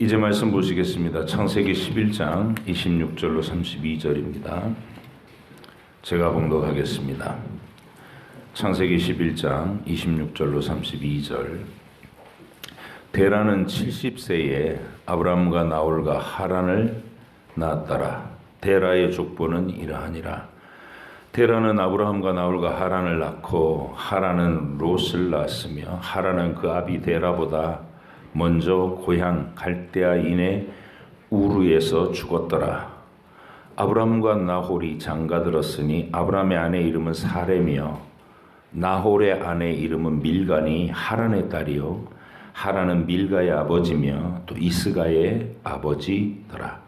이제 말씀 보시겠습니다. 창세기 11장 26절로 32절입니다. 제가 봉독하겠습니다. 창세기 11장 26절로 32절. 데라는 70세에 아브람과 나홀과 하란을 낳았더라. 데라의 족보는 이러하니라. 데라는 아브라함과 나홀과 하란을 낳고 하란은 롯을 낳았으며 하란은 그 아비 데라보다 먼저 고향 갈대아인의 우르에서 죽었더라. 아브람과 나홀이 장가들었으니 아브람의 아내 이름은 사레며 나홀의 아내 이름은 밀가니 하란의 딸이요 하란은 밀가의 아버지며 또 이스가의 아버지더라.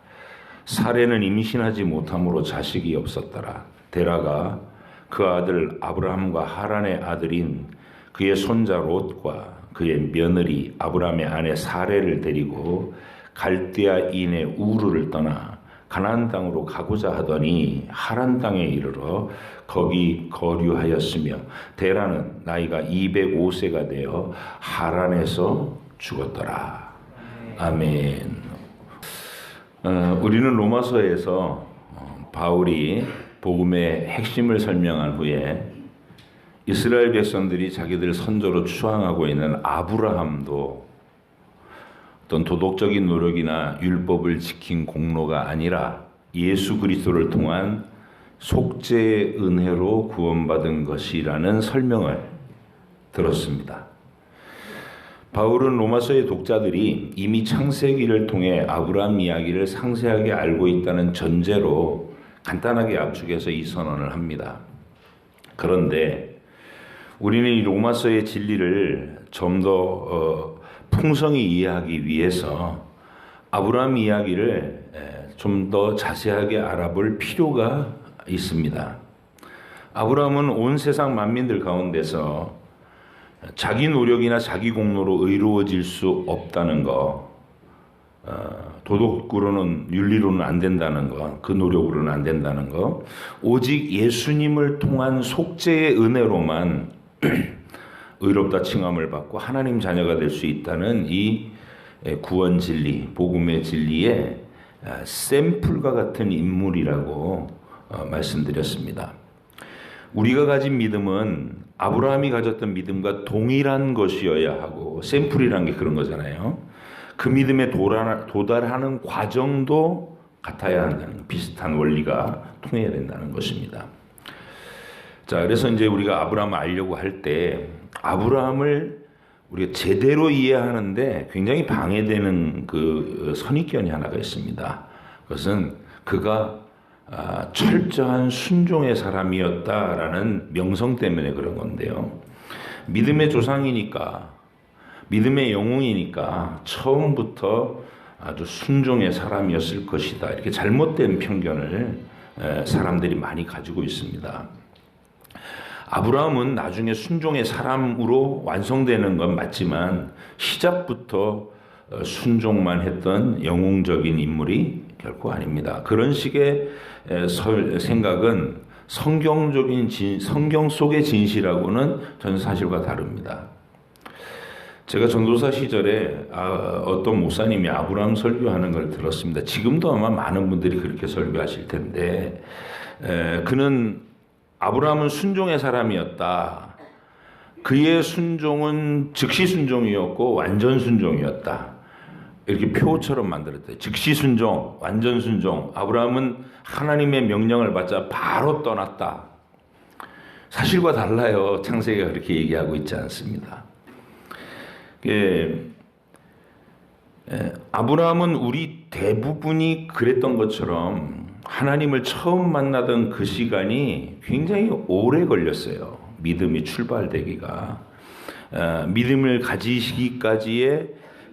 사레는 임신하지 못함으로 자식이 없었더라. 데라가 그 아들 아브람과 하란의 아들인 그의 손자 롯과 그의 며느리 아브람의 아내 사레를 데리고 갈대아인의 우르를 떠나 가나안 땅으로 가고자 하더니 하란 땅에 이르러 거기 거류하였으며 데라는 나이가 205세가 되어 하란에서 죽었더라. 아멘. 우리는 로마서에서 바울이 복음의 핵심을 설명한 후에 이스라엘 백성들이 자기들 선조로 추앙하고 있는 아브라함도 어떤 도덕적인 노력이나 율법을 지킨 공로가 아니라 예수 그리스도를 통한 속죄의 은혜로 구원받은 것이라는 설명을 들었습니다. 바울은 로마서의 독자들이 이미 창세기를 통해 아브라함 이야기를 상세하게 알고 있다는 전제로 간단하게 압축해서 이 선언을 합니다. 그런데 우리는 이 로마서의 진리를 좀 더 풍성히 이해하기 위해서 아브라함 이야기를 좀 더 자세하게 알아볼 필요가 있습니다. 아브라함은 온 세상 만민들 가운데서 자기 노력이나 자기 공로로 의로워질 수 없다는 거, 도덕으로는 윤리로는 안 된다는 거, 그 노력으로는 안 된다는 거, 오직 예수님을 통한 속죄의 은혜로만 의롭다 칭함을 받고 하나님 자녀가 될 수 있다는 이 구원 진리, 복음의 진리의 샘플과 같은 인물이라고 말씀드렸습니다. 우리가 가진 믿음은 아브라함이 가졌던 믿음과 동일한 것이어야 하고, 샘플이란 게 그런 거잖아요. 그 믿음에 도달하는 과정도 같아야 한다는, 비슷한 원리가 통해야 된다는 것입니다. 자, 그래서 이제 우리가 아브라함을 알려고 할 때 아브라함을 우리가 제대로 이해하는데 굉장히 방해되는 그 선입견이 하나가 있습니다. 그것은 그가 철저한 순종의 사람이었다라는 명성 때문에 그런 건데요. 믿음의 조상이니까, 믿음의 영웅이니까 처음부터 아주 순종의 사람이었을 것이다, 이렇게 잘못된 편견을 사람들이 많이 가지고 있습니다. 아브라함은 나중에 순종의 사람으로 완성되는 건 맞지만 시작부터 순종만 했던 영웅적인 인물이 결코 아닙니다. 그런 식의 생각은 성경 속의 진실하고는 전 사실과 다릅니다. 제가 전도사 시절에 어떤 목사님이 아브라함 설교하는 걸 들었습니다. 지금도 아마 많은 분들이 그렇게 설교하실 텐데, 그는 아브라함은 순종의 사람이었다. 그의 순종은 즉시 순종이었고 완전 순종이었다. 이렇게 표처럼 만들었대요. 즉시 순종, 완전 순종. 아브라함은 하나님의 명령을 받자 바로 떠났다. 사실과 달라요. 창세기가 그렇게 얘기하고 있지 않습니다. 아브라함은 우리 대부분이 그랬던 것처럼 하나님을 처음 만나던 그 시간이 굉장히 오래 걸렸어요. 믿음이 출발되기가. 믿음을 가지시기까지의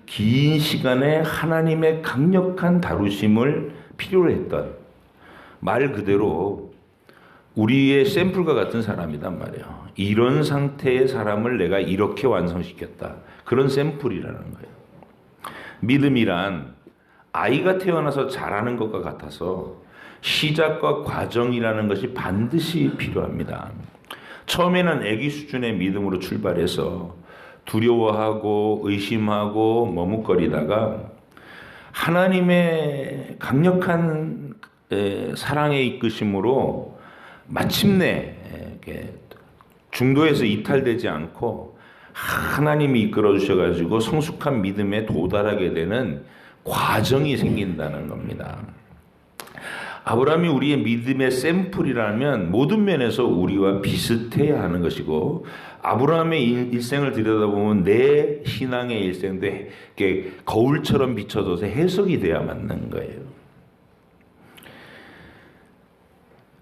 긴 시간에 하나님의 강력한 다루심을 필요로 했던, 말 그대로 우리의 샘플과 같은 사람이란 말이에요. 이런 상태의 사람을 내가 이렇게 완성시켰다. 그런 샘플이라는 거예요. 믿음이란 아이가 태어나서 자라는 것과 같아서 시작과 과정이라는 것이 반드시 필요합니다. 처음에는 아기 수준의 믿음으로 출발해서 두려워하고 의심하고 머뭇거리다가 하나님의 강력한 사랑의 이끄심으로 마침내 중도에서 이탈되지 않고 하나님이 이끌어 주셔가지고 성숙한 믿음에 도달하게 되는 과정이 생긴다는 겁니다. 아브라함이 우리의 믿음의 샘플이라면 모든 면에서 우리와 비슷해야 하는 것이고, 아브라함의 일생을 들여다보면 내 신앙의 일생도 이렇게 거울처럼 비춰져서 해석이 돼야 맞는 거예요.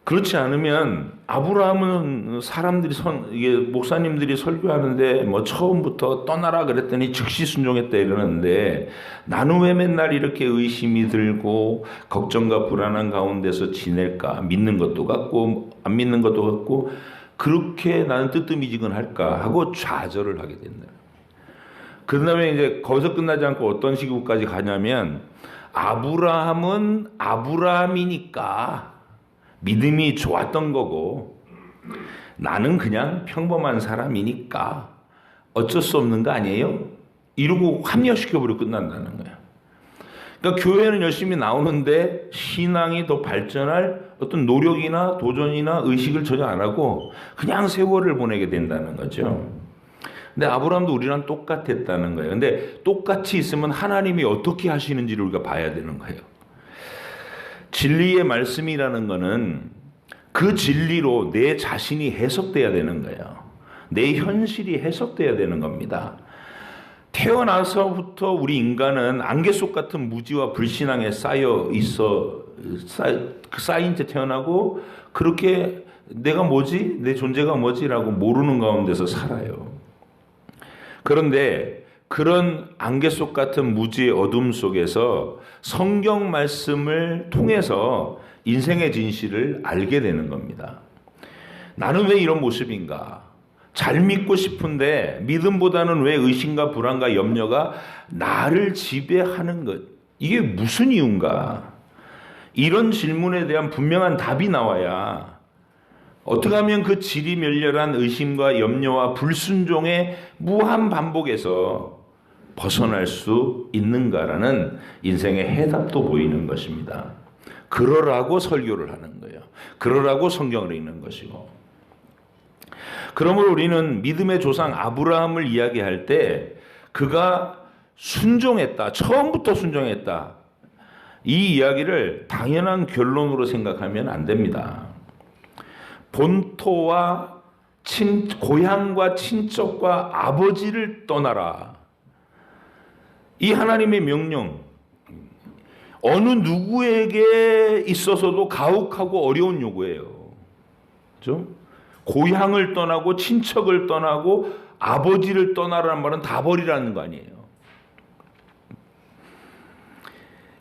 그렇지 않으면 아브라함은 사람들이 이게 목사님들이 설교하는데 뭐 처음부터 떠나라 그랬더니 즉시 순종했다 이러는데, 나는 왜 맨날 이렇게 의심이 들고 걱정과 불안한 가운데서 지낼까? 믿는 것도 같고 안 믿는 것도 같고 그렇게 나는 뜨뜻미지근할까 하고 좌절을 하게 된다. 그 다음에 이제 거기서 끝나지 않고 어떤 시기까지 가냐면, 아브라함은 아브라함이니까 믿음이 좋았던 거고 나는 그냥 평범한 사람이니까 어쩔 수 없는 거 아니에요? 이러고 합리화시켜버리고 끝난다는 거야. 그러니까 교회는 열심히 나오는데 신앙이 더 발전할 어떤 노력이나 도전이나 의식을 전혀 안 하고 그냥 세월을 보내게 된다는 거죠. 근데 아브라함도 우리랑 똑같았다는 거예요. 근데 똑같이 있으면 하나님이 어떻게 하시는지를 우리가 봐야 되는 거예요. 진리의 말씀이라는 거는 그 진리로 내 자신이 해석돼야 되는 거예요. 내 현실이 해석돼야 되는 겁니다. 태어나서부터 우리 인간은 안개 속 같은 무지와 불신앙에 쌓인 채 태어나고, 그렇게 내가 뭐지? 내 존재가 뭐지라고 모르는 가운데서 살아요. 그런데 그런 안개 속 같은 무지의 어둠 속에서 성경 말씀을 통해서 인생의 진실을 알게 되는 겁니다. 나는 왜 이런 모습인가? 잘 믿고 싶은데 믿음보다는 왜 의심과 불안과 염려가 나를 지배하는 것? 이게 무슨 이유인가? 이런 질문에 대한 분명한 답이 나와야 어떻게 하면 그 지리멸렬한 의심과 염려와 불순종의 무한 반복에서 벗어날 수 있는가라는 인생의 해답도 보이는 것입니다. 그러라고 설교를 하는 거예요. 그러라고 성경을 읽는 것이고. 그러므로 우리는 믿음의 조상 아브라함을 이야기할 때 그가 순종했다, 처음부터 순종했다, 이 이야기를 당연한 결론으로 생각하면 안 됩니다. 본토와 고향과 친척과 아버지를 떠나라. 이 하나님의 명령, 어느 누구에게 있어서도 가혹하고 어려운 요구예요. 그렇죠? 고향을 떠나고 친척을 떠나고 아버지를 떠나라는 말은 다 버리라는 거 아니에요.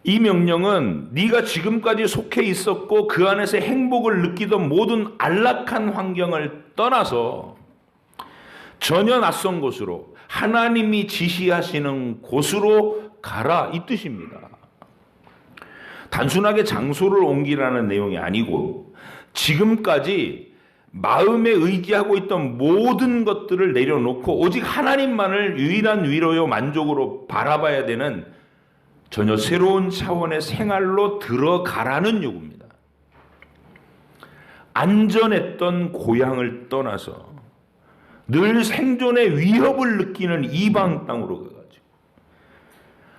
이 명령은 네가 지금까지 속해 있었고 그 안에서 행복을 느끼던 모든 안락한 환경을 떠나서 전혀 낯선 곳으로, 하나님이 지시하시는 곳으로 가라, 이 뜻입니다. 단순하게 장소를 옮기라는 내용이 아니고 지금까지 마음에 의지하고 있던 모든 것들을 내려놓고 오직 하나님만을 유일한 위로요 만족으로 바라봐야 되는 전혀 새로운 차원의 생활로 들어가라는 요구입니다. 안전했던 고향을 떠나서 늘 생존의 위협을 느끼는 이방 땅으로 가가지고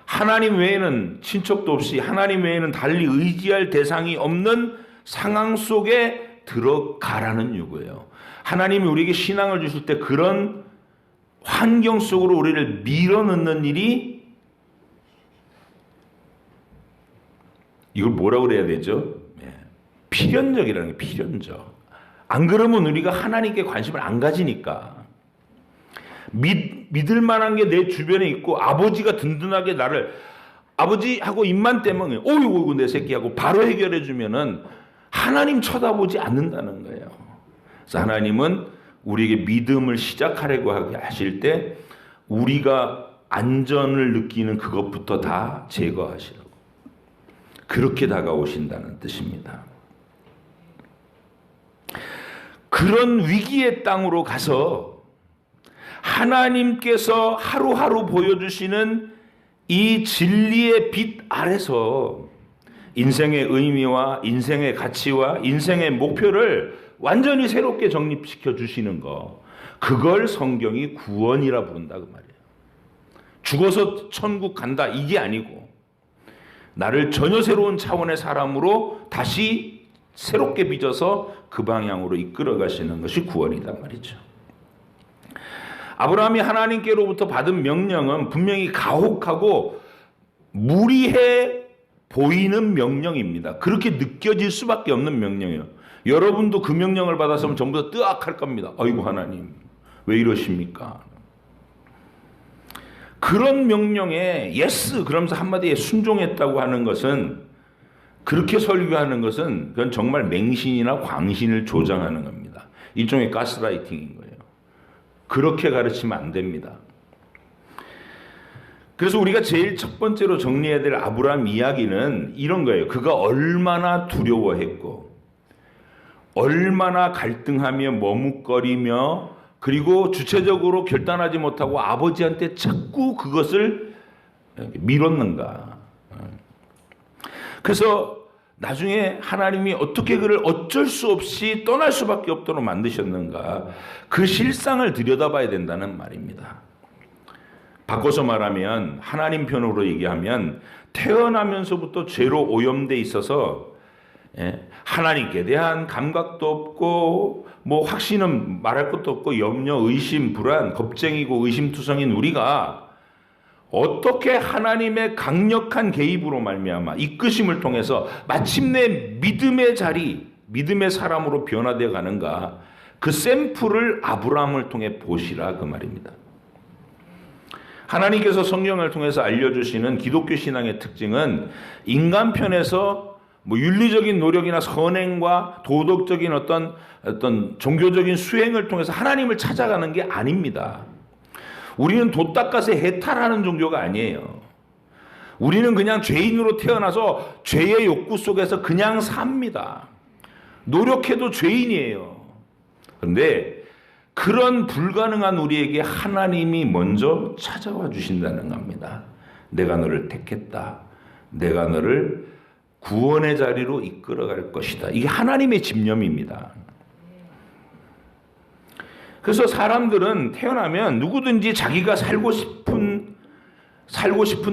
하나님 외에는 친척도 없이 하나님 외에는 달리 의지할 대상이 없는 상황 속에 들어가라는 요구예요. 하나님이 우리에게 신앙을 주실 때 그런 환경 속으로 우리를 밀어넣는 일이, 이걸 뭐라고 그래야 되죠? 필연적이라는 게 필연적. 안 그러면 우리가 하나님께 관심을 안 가지니까. 믿을 만한 게 내 주변에 있고 아버지가 든든하게 나를 아버지하고 입만 떼면 어이구 내 새끼하고 바로 해결해 주면은 하나님 쳐다보지 않는다는 거예요. 그래서 하나님은 우리에게 믿음을 시작하려고 하실 때 우리가 안전을 느끼는 그것부터 다 제거하시라고, 그렇게 다가오신다는 뜻입니다. 그런 위기의 땅으로 가서 하나님께서 하루하루 보여주시는 이 진리의 빛 아래서 인생의 의미와 인생의 가치와 인생의 목표를 완전히 새롭게 정립시켜 주시는 거, 그걸 성경이 구원이라 부른다 그 말이에요. 죽어서 천국 간다 이게 아니고 나를 전혀 새로운 차원의 사람으로 다시 새롭게 빚어서 그 방향으로 이끌어 가시는 것이 구원이다 말이죠. 아브라함이 하나님께로부터 받은 명령은 분명히 가혹하고 무리해 보이는 명령입니다. 그렇게 느껴질 수밖에 없는 명령이에요. 여러분도 그 명령을 받았으면 전부 다 뜨악할 겁니다. 아이고 하나님 왜 이러십니까? 그런 명령에 예스 그러면서 한마디에 순종했다고 하는 것은, 그렇게 설교하는 것은 그건 정말 맹신이나 광신을 조장하는 겁니다. 일종의 가스라이팅인 거예요. 그렇게 가르치면 안 됩니다. 그래서 우리가 제일 첫 번째로 정리해야 될 아브라함 이야기는 이런 거예요. 그가 얼마나 두려워했고 얼마나 갈등하며 머뭇거리며 그리고 주체적으로 결단하지 못하고 아버지한테 자꾸 그것을 밀었는가. 그래서 나중에 하나님이 어떻게 그를 어쩔 수 없이 떠날 수밖에 없도록 만드셨는가, 그 실상을 들여다봐야 된다는 말입니다. 바꿔서 말하면, 하나님 편으로 얘기하면 태어나면서부터 죄로 오염돼 있어서 하나님께 대한 감각도 없고 뭐 확신은 말할 것도 없고 염려, 의심, 불안, 겁쟁이고 의심투성인 우리가 어떻게 하나님의 강력한 개입으로 말미암아 이끄심을 통해서 마침내 믿음의 자리, 믿음의 사람으로 변화되어 가는가, 그 샘플을 아브라함을 통해 보시라 그 말입니다. 하나님께서 성경을 통해서 알려주시는 기독교 신앙의 특징은 인간 편에서 뭐 윤리적인 노력이나 선행과 도덕적인 어떤 종교적인 수행을 통해서 하나님을 찾아가는 게 아닙니다. 우리는 도 닦아서 해탈하는 종교가 아니에요. 우리는 그냥 죄인으로 태어나서 죄의 욕구 속에서 그냥 삽니다. 노력해도 죄인이에요. 그런데 그런 불가능한 우리에게 하나님이 먼저 찾아와 주신다는 겁니다. 내가 너를 택했다. 내가 너를 구원의 자리로 이끌어갈 것이다. 이게 하나님의 집념입니다. 그래서 사람들은 태어나면 누구든지 자기가 살고 싶은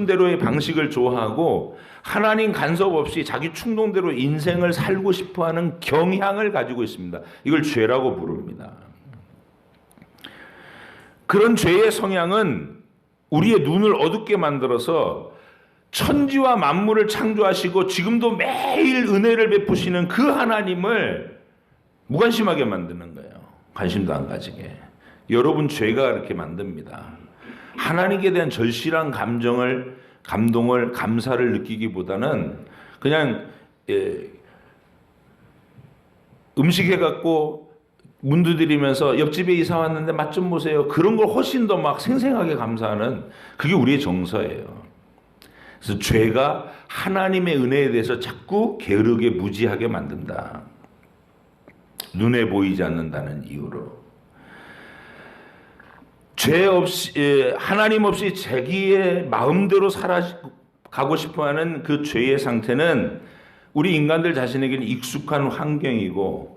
대로의 방식을 좋아하고 하나님 간섭 없이 자기 충동대로 인생을 살고 싶어하는 경향을 가지고 있습니다. 이걸 죄라고 부릅니다. 그런 죄의 성향은 우리의 눈을 어둡게 만들어서 천지와 만물을 창조하시고 지금도 매일 은혜를 베푸시는 그 하나님을 무관심하게 만드는 거예요. 관심도 안 가지게. 여러분 죄가 그렇게 만듭니다. 하나님께 대한 절실한 감동을 감사를 느끼기보다는 그냥 음식 해갖고 문두드리면서 옆집에 이사 왔는데 맛 좀 보세요. 그런 걸 훨씬 더 막 생생하게 감사하는, 그게 우리의 정서예요. 그래서 죄가 하나님의 은혜에 대해서 자꾸 게으르게 무지하게 만든다. 눈에 보이지 않는다는 이유로. 죄 없이, 하나님 없이 자기의 마음대로 살아가고 싶어하는 그 죄의 상태는 우리 인간들 자신에게는 익숙한 환경이고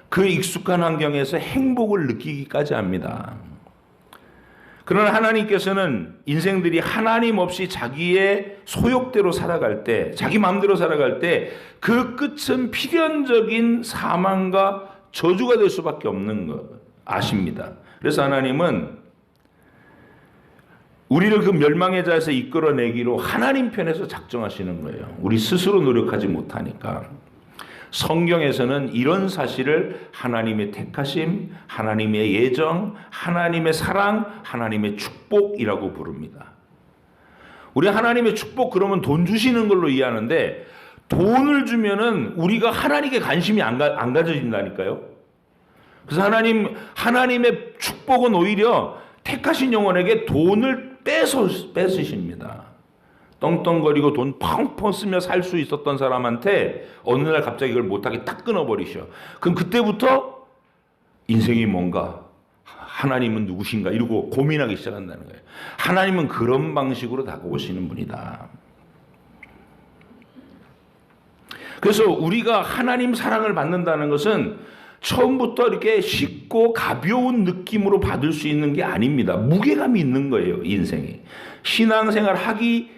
그 익숙한 환경에서 행복을 느끼기까지 합니다. 그러나 하나님께서는 인생들이 하나님 없이 자기의 소욕대로 살아갈 때, 자기 마음대로 살아갈 때 그 끝은 필연적인 사망과 저주가 될 수밖에 없는 것 아십니다. 그래서 하나님은 우리를 그 멸망의 자에서 이끌어내기로 하나님 편에서 작정하시는 거예요. 우리 스스로 노력하지 못하니까. 성경에서는 이런 사실을 하나님의 택하심, 하나님의 예정, 하나님의 사랑, 하나님의 축복이라고 부릅니다. 우리 하나님의 축복 그러면 돈 주시는 걸로 이해하는데, 돈을 주면은 우리가 하나님께 관심이 안 가져진다니까요. 그래서 하나님의 축복은 오히려 택하신 영혼에게 돈을 뺏으십니다. 떵떵거리고 돈 펑펑 쓰며 살 수 있었던 사람한테 어느 날 갑자기 그걸 못하게 딱 끊어버리셔. 그럼 그때부터 인생이 뭔가 하나님은 누구신가 이러고 고민하기 시작한다는 거예요. 하나님은 그런 방식으로 다가오시는 분이다. 그래서 우리가 하나님 사랑을 받는다는 것은 처음부터 이렇게 쉽고 가벼운 느낌으로 받을 수 있는 게 아닙니다. 무게감이 있는 거예요, 인생이. 신앙생활 하기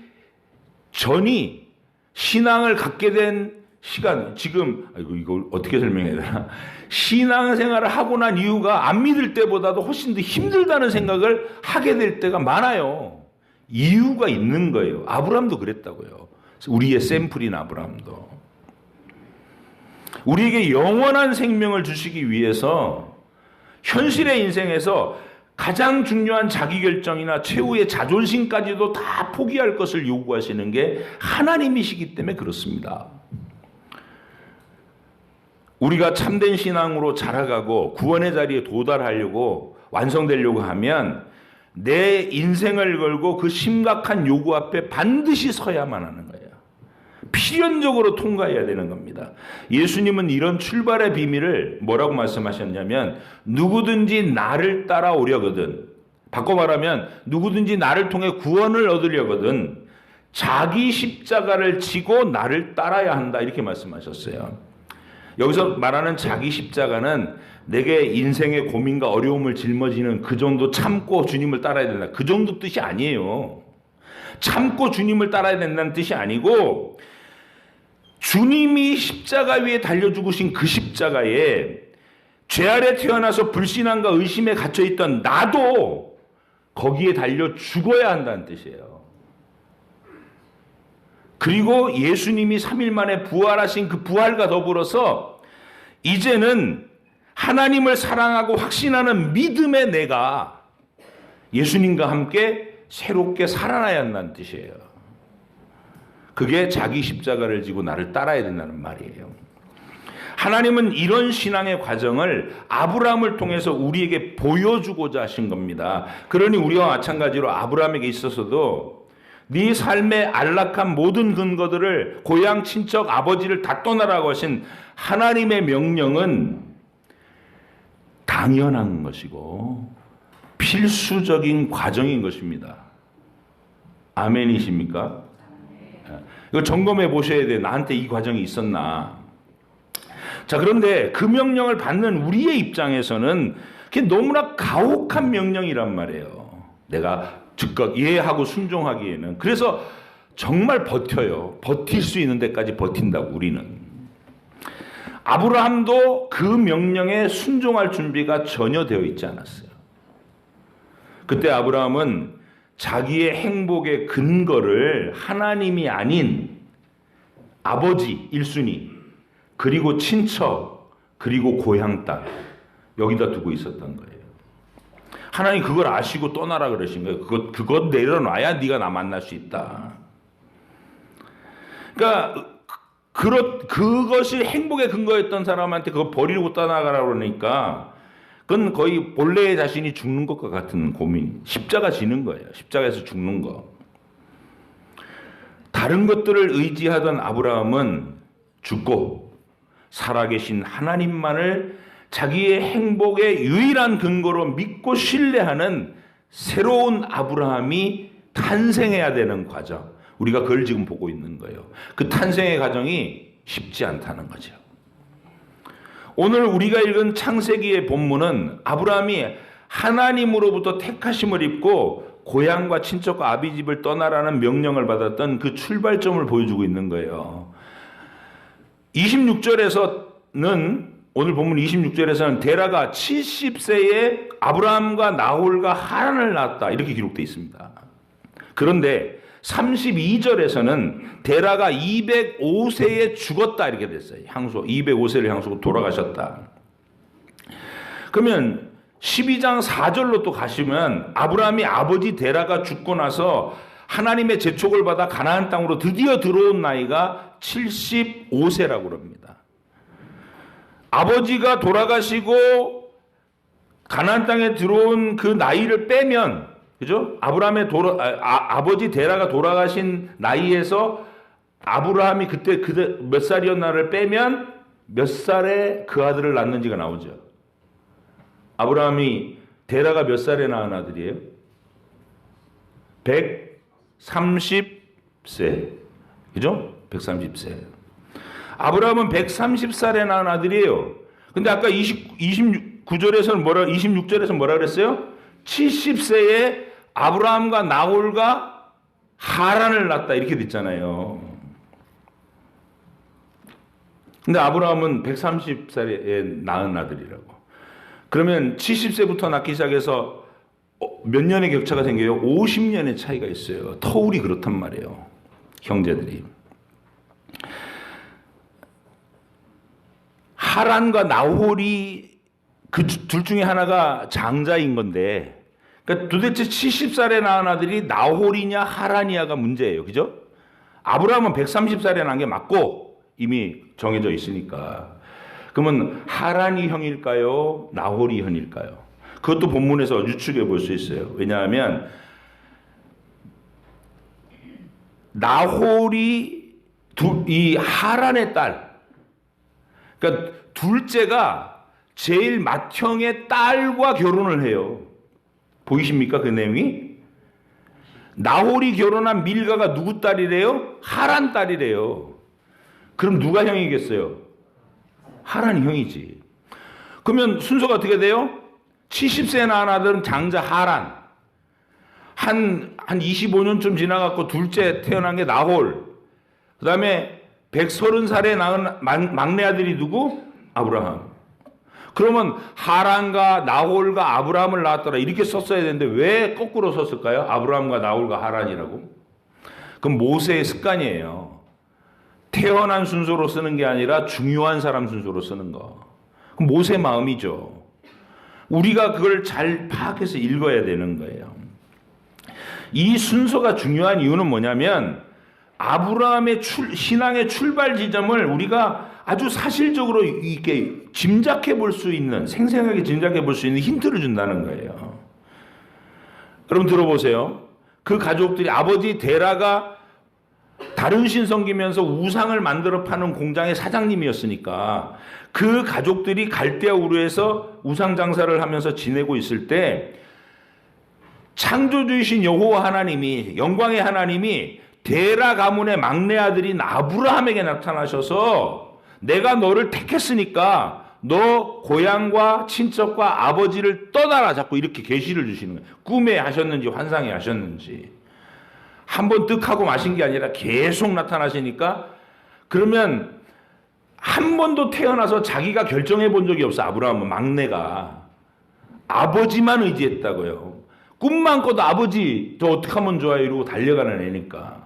전이 신앙을 갖게 된 시간, 지금, 이걸 어떻게 설명해야 되나? 신앙생활을 하고 난 이유가 안 믿을 때보다도 훨씬 더 힘들다는 생각을 하게 될 때가 많아요. 이유가 있는 거예요. 아브라함도 그랬다고요. 우리의 샘플인 아브라함도. 우리에게 영원한 생명을 주시기 위해서 현실의 인생에서 가장 중요한 자기결정이나 최후의 자존심까지도 다 포기할 것을 요구하시는 게 하나님이시기 때문에 그렇습니다. 우리가 참된 신앙으로 자라가고 구원의 자리에 도달하려고 완성되려고 하면 내 인생을 걸고 그 심각한 요구 앞에 반드시 서야만 하는 거예요. 필연적으로 통과해야 되는 겁니다. 예수님은 이런 출발의 비밀을 뭐라고 말씀하셨냐면 누구든지 나를 따라오려거든, 바꿔 말하면 누구든지 나를 통해 구원을 얻으려거든 자기 십자가를 지고 나를 따라야 한다 이렇게 말씀하셨어요. 여기서 말하는 자기 십자가는 내게 인생의 고민과 어려움을 짊어지는 그 정도 참고 주님을 따라야 된다, 그 정도 뜻이 아니에요. 참고 주님을 따라야 된다는 뜻이 아니고 주님이 십자가 위에 달려 죽으신 그 십자가에 죄 아래 태어나서 불신앙과 의심에 갇혀있던 나도 거기에 달려 죽어야 한다는 뜻이에요. 그리고 예수님이 3일 만에 부활하신 그 부활과 더불어서 이제는 하나님을 사랑하고 확신하는 믿음의 내가 예수님과 함께 새롭게 살아나야 한다는 뜻이에요. 그게 자기 십자가를 지고 나를 따라야 된다는 말이에요. 하나님은 이런 신앙의 과정을 아브라함을 통해서 우리에게 보여주고자 하신 겁니다. 그러니 우리와 마찬가지로 아브라함에게 있어서도 네 삶의 안락한 모든 근거들을 고향, 친척, 아버지를 다 떠나라고 하신 하나님의 명령은 당연한 것이고 필수적인 과정인 것입니다. 아멘이십니까? 이거 점검해 보셔야 돼요. 나한테 이 과정이 있었나. 자, 그런데 그 명령을 받는 우리의 입장에서는 그게 너무나 가혹한 명령이란 말이에요. 내가 즉각 예하고 순종하기에는. 그래서 정말 버텨요. 버틸 수 있는 데까지 버틴다고 우리는. 아브라함도 그 명령에 순종할 준비가 전혀 되어 있지 않았어요. 그때 아브라함은 자기의 행복의 근거를 하나님이 아닌 아버지 1순위, 그리고 친척, 그리고 고향 땅 여기다 두고 있었던 거예요. 하나님 그걸 아시고 떠나라 그러신 거예요. 그것 내려놔야 네가 나 만날 수 있다. 그러니까 그것이 행복의 근거였던 사람한테 그거 버리고 떠나가라 그러니까 그건 거의 본래의 자신이 죽는 것과 같은 고민. 십자가 지는 거예요. 십자가에서 죽는 거. 다른 것들을 의지하던 아브라함은 죽고 살아계신 하나님만을 자기의 행복의 유일한 근거로 믿고 신뢰하는 새로운 아브라함이 탄생해야 되는 과정. 우리가 그걸 지금 보고 있는 거예요. 그 탄생의 과정이 쉽지 않다는 거죠. 오늘 우리가 읽은 창세기의 본문은 아브라함이 하나님으로부터 택하심을 입고 고향과 친척과 아비 집을 떠나라는 명령을 받았던 그 출발점을 보여주고 있는 거예요. 26절에서는 오늘 본문 26절에서는 데라가 70세에 아브라함과 나홀과 하란을 낳았다 이렇게 기록되어 있습니다. 그런데 32절에서는 데라가 205세에 죽었다 이렇게 됐어요. 205세를 향수고 돌아가셨다. 그러면 12장 4절로 또 가시면 아브라함이 아버지 데라가 죽고 나서 하나님의 재촉을 받아 가나안 땅으로 드디어 들어온 나이가 75세라고 합니다. 아버지가 돌아가시고 가나안 땅에 들어온 그 나이를 빼면, 그죠? 아브라함의 아버지 데라가 돌아가신 나이에서 아브라함이 그때 몇 살이었나를 빼면 몇 살에 그 아들을 낳는지가 나오죠. 아브라함이 데라가 몇 살에 낳은 아들이에요? 130세. 그죠? 130세. 아브라함은 130살에 낳은 아들이에요. 근데 아까 26절에서는 뭐라 그랬어요? 70세에 아브라함과 나홀과 하란을 낳았다 이렇게 됐잖아요. 근데 아브라함은 130살에 낳은 아들이라고. 그러면 70세부터 낳기 시작해서 몇 년의 격차가 생겨요? 50년의 차이가 있어요. 터울이 그렇단 말이에요. 형제들이. 하란과 나홀이 그 둘 중에 하나가 장자인 건데, 그러니까 도대체 70살에 낳은 아들이 나홀이냐 하란이냐가 문제예요. 그죠? 아브라함은 130살에 낳은 게 맞고 이미 정해져 있으니까. 그러면 하란이 형일까요? 나홀이 형일까요? 그것도 본문에서 유추해 볼 수 있어요. 왜냐하면 나홀이 이 하란의 딸, 그러니까 둘째가 제일 맏형의 딸과 결혼을 해요. 보이십니까? 그 내용이? 나홀이 결혼한 밀가가 누구 딸이래요? 하란 딸이래요. 그럼 누가 형이겠어요? 하란이 형이지. 그러면 순서가 어떻게 돼요? 70세 낳은 아들은 장자 하란. 한 25년쯤 지나갖고 둘째 태어난 게 나홀. 그 다음에 130살에 낳은 막내 아들이 누구? 아브라함. 그러면 하란과 나홀과 아브라함을 낳았더라 이렇게 썼어야 되는데 왜 거꾸로 썼을까요? 아브라함과 나홀과 하란이라고? 그건 모세의 습관이에요. 태어난 순서로 쓰는 게 아니라 중요한 사람 순서로 쓰는 거. 그럼 모세 마음이죠. 우리가 그걸 잘 파악해서 읽어야 되는 거예요. 이 순서가 중요한 이유는 뭐냐면 아브라함의 신앙의 출발 지점을 우리가 아주 사실적으로 이렇게 짐작해 볼 수 있는, 생생하게 짐작해 볼 수 있는 힌트를 준다는 거예요. 여러분 들어보세요. 그 가족들이 아버지 데라가 다른 신 섬기면서 우상을 만들어 파는 공장의 사장님이었으니까 그 가족들이 갈대아 우르에서 우상 장사를 하면서 지내고 있을 때 창조주이신 여호와 하나님이, 영광의 하나님이 데라 가문의 막내 아들인 아브라함에게 나타나셔서 내가 너를 택했으니까 너 고향과 친척과 아버지를 떠나라, 자꾸 이렇게 계시를 주시는 거예요. 꿈에 하셨는지 환상에 하셨는지. 한 번 뜩 하고 마신 게 아니라 계속 나타나시니까, 그러면 한 번도 태어나서 자기가 결정해 본 적이 없어. 아브라함은 막내가 아버지만 의지했다고요. 꿈만 꿔도 아버지 저 어떻게 하면 좋아요 이러고 달려가는 애니까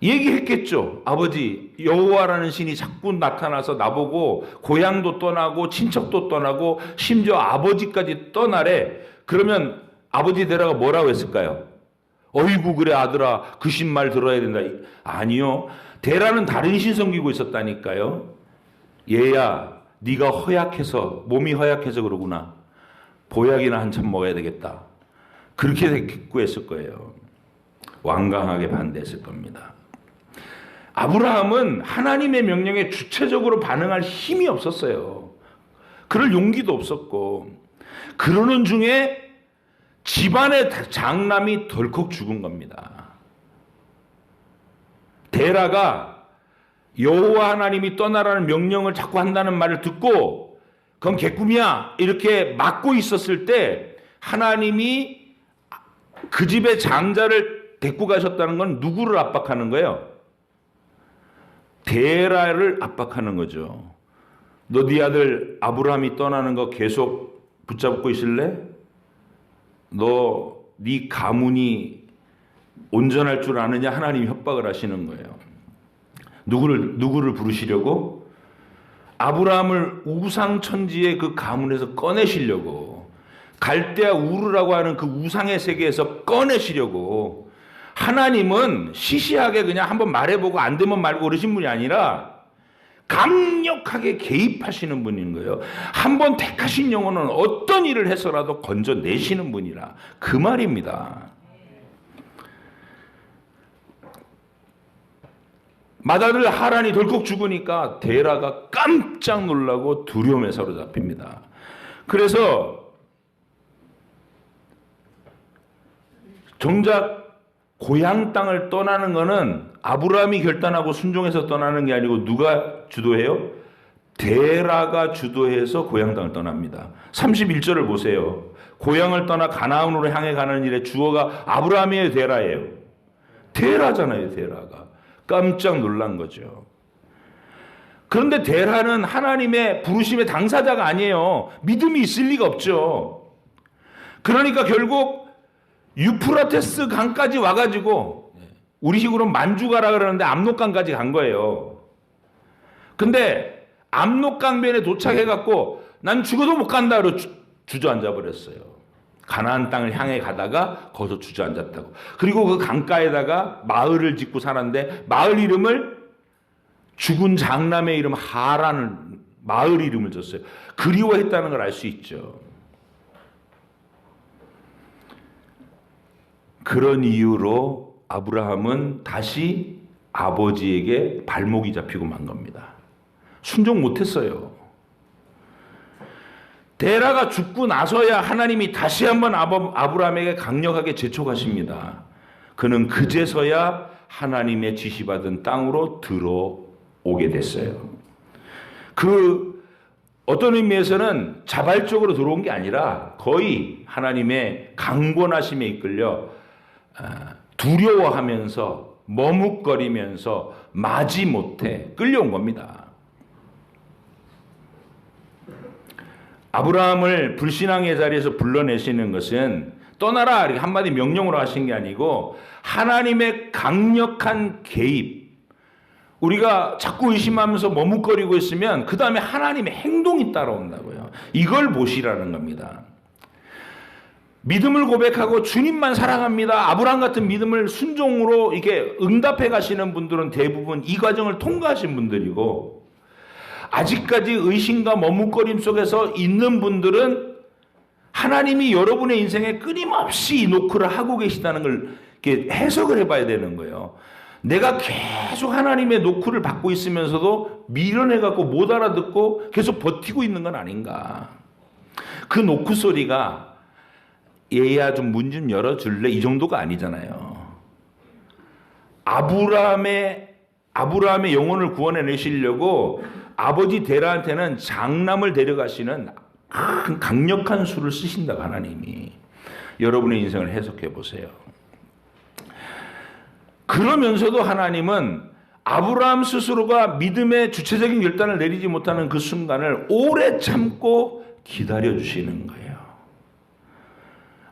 얘기했겠죠. 아버지 여호와라는 신이 자꾸 나타나서 나보고 고향도 떠나고 친척도 떠나고 심지어 아버지까지 떠나래. 그러면 아버지 데라가 뭐라고 했을까요? 어이구 그래 아들아 그 신 말 들어야 된다. 아니요. 데라는 다른 신 섬기고 있었다니까요. 얘야 네가 허약해서, 몸이 허약해서 그러구나. 보약이나 한참 먹어야 되겠다. 그렇게 대꾸했을 거예요. 완강하게 반대했을 겁니다. 아브라함은 하나님의 명령에 주체적으로 반응할 힘이 없었어요. 그럴 용기도 없었고, 그러는 중에 집안의 장남이 덜컥 죽은 겁니다. 데라가 여호와 하나님이 떠나라는 명령을 자꾸 한다는 말을 듣고 그건 개꿈이야 이렇게 막고 있었을 때 하나님이 그 집의 장자를 데리고 가셨다는 건 누구를 압박하는 거예요? 데라를 압박하는 거죠. 너 네 아들 아브라함이 떠나는 거 계속 붙잡고 있을래? 너 네 가문이 온전할 줄 아느냐? 하나님이 협박을 하시는 거예요. 누구를 부르시려고? 아브라함을 우상천지의 그 가문에서 꺼내시려고, 갈대아 우르라고 하는 그 우상의 세계에서 꺼내시려고. 하나님은 시시하게 그냥 한번 말해보고 안 되면 말고 그러신 분이 아니라 강력하게 개입하시는 분인 거예요. 한번 택하신 영혼은 어떤 일을 해서라도 건져내시는 분이라 그 말입니다. 맏아들 하란이 덜컥 죽으니까 데라가 깜짝 놀라고 두려움에 사로잡힙니다. 그래서 정작 고향 땅을 떠나는 거는 아브라함이 결단하고 순종해서 떠나는 게 아니고 누가 주도해요? 데라가 주도해서 고향 땅을 떠납니다. 31절을 보세요. 고향을 떠나 가나안으로 향해 가는 일에 주어가 아브라함이에요, 데라예요? 데라잖아요, 데라가. 깜짝 놀란 거죠. 그런데 데라는 하나님의 부르심의 당사자가 아니에요. 믿음이 있을 리가 없죠. 그러니까 결국 유프라테스 강까지 와가지고 우리식으로는 만주가라 그러는데 압록강까지 간 거예요. 근데 압록강변에 도착해갖고 난 죽어도 못 간다 그러고 주저앉아 버렸어요. 가나안 땅을 향해 가다가 거기서 주저앉았다고. 그리고 그 강가에다가 마을을 짓고 살았는데 마을 이름을 죽은 장남의 이름 하라는 마을 이름을 줬어요. 그리워했다는 걸 알 수 있죠. 그런 이유로 아브라함은 다시 아버지에게 발목이 잡히고 만 겁니다. 순종 못했어요. 데라가 죽고 나서야 하나님이 다시 한번 아브라함에게 강력하게 재촉하십니다. 그는 그제서야 하나님의 지시받은 땅으로 들어오게 됐어요. 그 어떤 의미에서는 자발적으로 들어온 게 아니라 거의 하나님의 강권하심에 이끌려 두려워하면서 머뭇거리면서 마지못해 끌려온 겁니다. 아브라함을 불신앙의 자리에서 불러내시는 것은 떠나라 이렇게 한마디 명령으로 하신 게 아니고 하나님의 강력한 개입. 우리가 자꾸 의심하면서 머뭇거리고 있으면 그 다음에 하나님의 행동이 따라온다고요. 이걸 보시라는 겁니다. 믿음을 고백하고 주님만 사랑합니다. 아브라함 같은 믿음을 순종으로 이렇게 응답해 가시는 분들은 대부분 이 과정을 통과하신 분들이고, 아직까지 의심과 머뭇거림 속에서 있는 분들은 하나님이 여러분의 인생에 끊임없이 이 노크를 하고 계시다는 걸 이렇게 해석을 해봐야 되는 거예요. 내가 계속 하나님의 노크를 받고 있으면서도 미련해갖고 못 알아듣고 계속 버티고 있는 건 아닌가. 그 노크 소리가 얘야 좀 문 좀 열어줄래? 이 정도가 아니잖아요. 아브라함의 영혼을 구원해내시려고 아버지 데라한테는 장남을 데려가시는 강력한 수를 쓰신다고 하나님이. 여러분의 인생을 해석해 보세요. 그러면서도 하나님은 아브라함 스스로가 믿음의 주체적인 결단을 내리지 못하는 그 순간을 오래 참고 기다려주시는 거예요.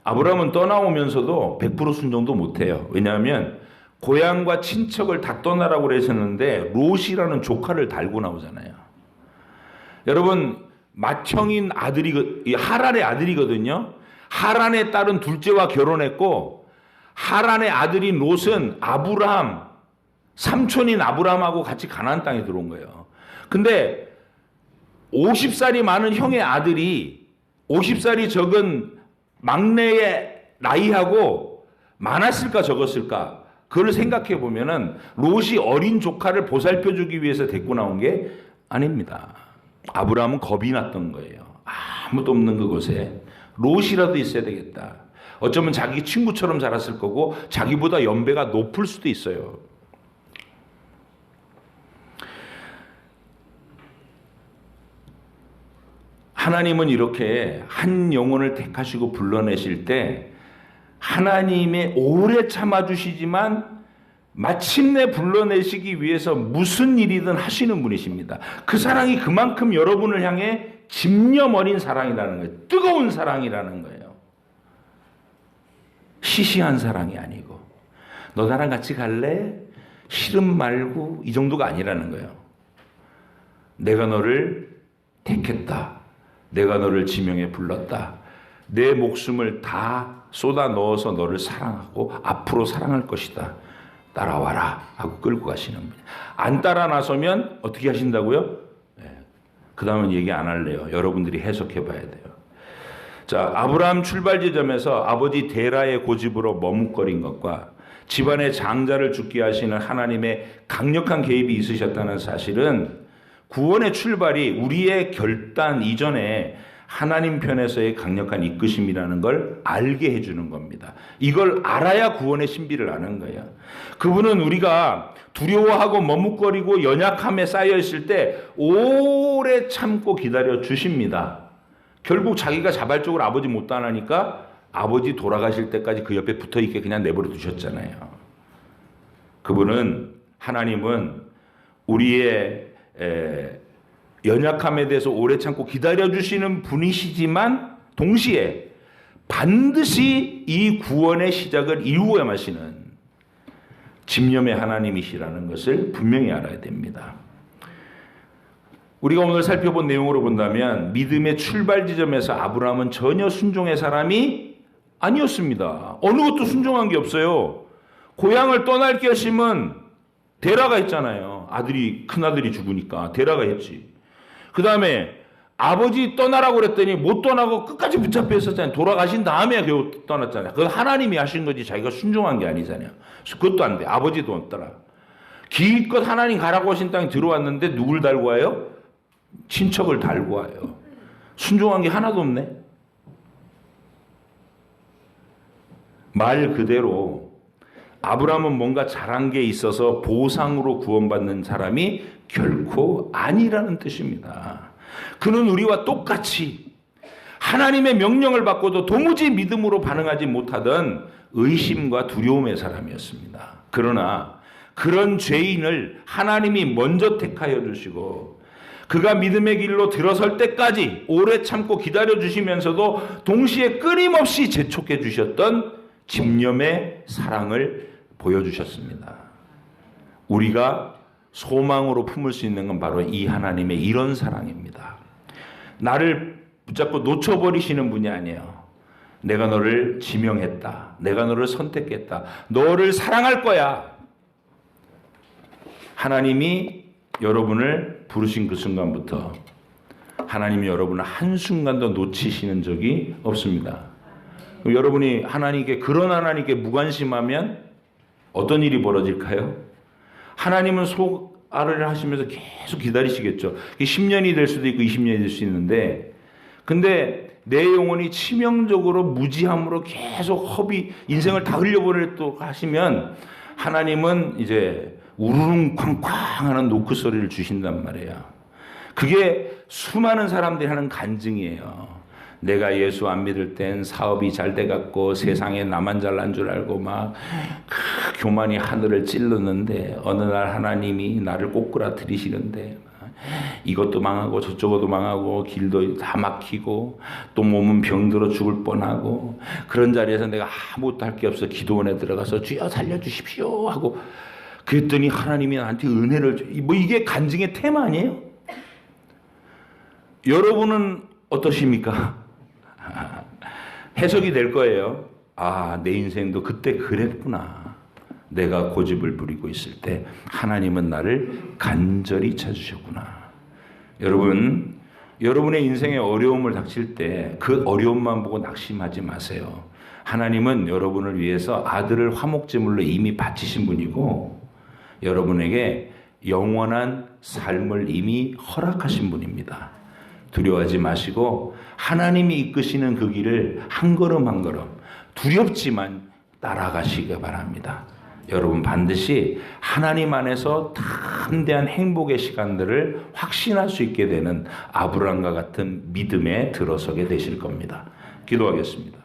아브라함은 떠나오면서도 100% 순종도 못해요. 왜냐하면 고향과 친척을 다 떠나라고 그랬었는데 롯이라는 조카를 달고 나오잖아요. 여러분, 맏형인 아들이 하란의 아들이거든요. 하란의 딸은 둘째와 결혼했고 하란의 아들인 롯은 아브라함 삼촌인 아브라함하고 같이 가나안 땅에 들어온 거예요. 근데 50살이 많은 형의 아들이 50살이 적은 막내의 나이하고 많았을까 적었을까? 그걸 생각해 보면은 롯이 어린 조카를 보살펴주기 위해서 데리고 나온 게 아닙니다. 아브라함은 겁이 났던 거예요. 아무도 없는 그곳에 롯이라도 있어야 되겠다. 어쩌면 자기 친구처럼 자랐을 거고 자기보다 연배가 높을 수도 있어요. 하나님은 이렇게 한 영혼을 택하시고 불러내실 때 하나님의 오래 참아주시지만 마침내 불러내시기 위해서 무슨 일이든 하시는 분이십니다. 그 사랑이 그만큼 여러분을 향해 집념 어린 사랑이라는 거예요. 뜨거운 사랑이라는 거예요. 시시한 사랑이 아니고 너 나랑 같이 갈래? 싫음 말고 이 정도가 아니라는 거예요. 내가 너를 택했다. 내가 너를 지명해 불렀다. 내 목숨을 다 쏟아 넣어서 너를 사랑하고 앞으로 사랑할 것이다. 따라와라 하고 끌고 가시는 분이에요. 안 따라 나서면 어떻게 하신다고요? 그 다음은 얘기 안 할래요. 여러분들이 해석해 봐야 돼요. 자, 아브라함 출발 지점에서 아버지 데라의 고집으로 머뭇거린 것과 집안의 장자를 죽게 하시는 하나님의 강력한 개입이 있으셨다는 사실은 구원의 출발이 우리의 결단 이전에 하나님 편에서의 강력한 이끄심이라는 걸 알게 해주는 겁니다. 이걸 알아야 구원의 신비를 아는 거예요. 그분은 우리가 두려워하고 머뭇거리고 연약함에 쌓여 있을 때 오래 참고 기다려 주십니다. 결국 자기가 자발적으로 아버지 못 따라니까 아버지 돌아가실 때까지 그 옆에 붙어 있게 그냥 내버려 두셨잖아요. 그분은, 하나님은 우리의 연약함에 대해서 오래 참고 기다려주시는 분이시지만 동시에 반드시 이 구원의 시작을 이루어야 마시는 집념의 하나님이시라는 것을 분명히 알아야 됩니다. 우리가 오늘 살펴본 내용으로 본다면 믿음의 출발 지점에서 아브라함은 전혀 순종의 사람이 아니었습니다. 어느 것도 순종한 게 없어요. 고향을 떠날 결심은 데라가 했잖아요. 큰아들이 죽으니까 데라가 했지. 그 다음에 아버지 떠나라고 그랬더니 못 떠나고 끝까지 붙잡혀 있었잖아요. 돌아가신 다음에 겨우 떠났잖아요. 그건 하나님이 하신 거지 자기가 순종한 게 아니잖아요. 그것도 안 돼. 아버지도 없더라. 기껏 하나님 가라고 하신 땅에 들어왔는데 누굴 달고 와요? 친척을 달고 와요. 순종한 게 하나도 없네. 말 그대로 아브라함은 뭔가 잘한 게 있어서 보상으로 구원받는 사람이 결코 아니라는 뜻입니다. 그는 우리와 똑같이 하나님의 명령을 받고도 도무지 믿음으로 반응하지 못하던 의심과 두려움의 사람이었습니다. 그러나 그런 죄인을 하나님이 먼저 택하여 주시고 그가 믿음의 길로 들어설 때까지 오래 참고 기다려 주시면서도 동시에 끊임없이 재촉해 주셨던 집념의 사랑을 보여주셨습니다. 우리가 소망으로 품을 수 있는 건 바로 이 하나님의 이런 사랑입니다. 나를 붙잡고 놓쳐버리시는 분이 아니에요. 내가 너를 지명했다. 내가 너를 선택했다. 너를 사랑할 거야. 하나님이 여러분을 부르신 그 순간부터 하나님이 여러분을 한순간도 놓치시는 적이 없습니다. 여러분이 그런 하나님께 무관심하면 어떤 일이 벌어질까요? 하나님은 속알을 하시면서 계속 기다리시겠죠. 10년이 될 수도 있고 20년이 될 수 있는데, 근데 내 영혼이 치명적으로 무지함으로 계속 인생을 다 흘려버리려고 하시면 하나님은 이제 우르릉 쾅쾅 하는 노크 소리를 주신단 말이에요. 그게 수많은 사람들이 하는 간증이에요. 내가 예수 안 믿을 땐 사업이 잘 돼갖고 세상에 나만 잘난 줄 알고 막 교만이 하늘을 찔렀는데 어느 날 하나님이 나를 꼬꾸라뜨리시는데 이것도 망하고 저쪽도 망하고 길도 다 막히고 또 몸은 병들어 죽을 뻔하고 그런 자리에서 내가 아무것도 할 게 없어 기도원에 들어가서 주여 살려주십시오 하고 그랬더니 하나님이 나한테 은혜를 이게 간증의 테마 아니에요? 여러분은 어떠십니까? 해석이 될 거예요. 내 인생도 그때 그랬구나. 내가 고집을 부리고 있을 때 하나님은 나를 간절히 찾으셨구나. 여러분, 여러분의 인생에 어려움을 닥칠 때 그 어려움만 보고 낙심하지 마세요. 하나님은 여러분을 위해서 아들을 화목제물로 이미 바치신 분이고 여러분에게 영원한 삶을 이미 허락하신 분입니다. 두려워하지 마시고 하나님이 이끄시는 그 길을 한 걸음 한 걸음 두렵지만 따라가시기 바랍니다. 여러분 반드시 하나님 안에서 담대한 행복의 시간들을 확신할 수 있게 되는 아브라함과 같은 믿음에 들어서게 되실 겁니다. 기도하겠습니다.